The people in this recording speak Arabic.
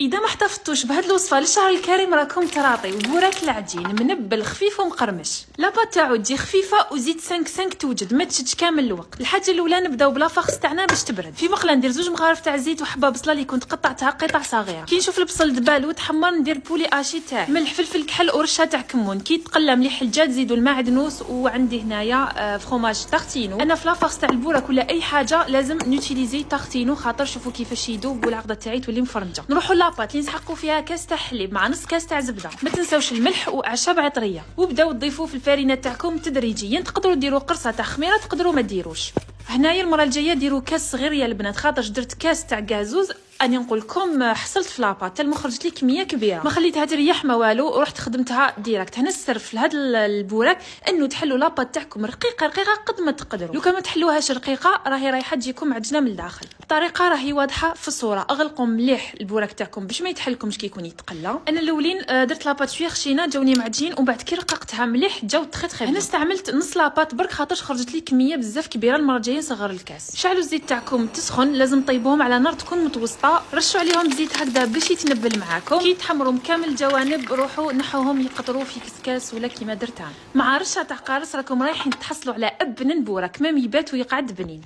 اذا ما احتفظتوش بهاد الوصفه للشهر الكريم راكم تراطيو. بوراك العجين منبل خفيف ومقرمش، لاباط تاعو تجي خفيفه وزيت 5 توجد ما تشدش كامل الوقت. الحاجه الاولى نبداو بلا فاخس تاعنا باش تبرد. في مقله ندير 2 مغارف تاع الزيت وحبه بصله اللي كنت قطعتها قطع صغيره. كي نشوف البصل دبال وتحمر ندير بولي اشي تاعي، ملح فلفل كحل ورشه تاع كمون. كي تقلى مليح الدجاج زيدوا المعدنوس، وعندي هنايا فروماج تارتينو. انا في لافاخس تاع البوراك ولا اي حاجه لازم نوتيليزي تارتينو، خاطر شوفوا كيفاش يذوب والعقده تاعي تولي مفرمجه. نروحوا لاباط اللي نسحقوا فيها كاس تاع حليب مع نص كاس تاع زبده. ما تنساوش الملح واعشاب عطريه، وبداو تضيفوه في الفرينه تاعكم تدريجيا. تقدروا ديروا قرصه تاع خميره، تقدروا ما ديروش. هنايا المره الجايه ديروا كاس صغير يا البنات، خاطر درت كاس تاع كازوز. اني نقول لكم حصلت في لاباط تال خرجت لي كميه كبيره، ما خليتها تريح ما والو، ورحت خدمتها ديريكت. هنا السر في هذا البوراك انه تحلوا لاباط تاعكم رقيقه رقيقه قد ما تقدروا. لو كان ما تحلوهاش رقيقه راهي رايحه تجيكم عجنه من الداخل. الطريقه راهي واضحه في الصوره. اغلقوا مليح البوراك تاعكم باش ما يتحلكمش كي يكون يتقلى. انا الاولين درت لاباط شويه خشينه جاوني معجين، ومن بعد كي رققتها مليح جاو تخي. انا استعملت نص لاباط برك خاطر خرجت لي كميه بزاف كبيره. المره الجايه نصغر الكاس. شعلوا الزيت تاعكم تسخن، لازم طيبوهم على نار تكون متوسطه. رشوا عليهم زيت هكذا باش يتنبل معاكم. كي يتحمروا كامل الجوانب روحوا نحوهم يقطروا في كسكاس ولا كيما درت انا. مع رشه تاع قارص راكم رايحين تحصلوا على ابن بوراك، مام يبات ويقعد بنين.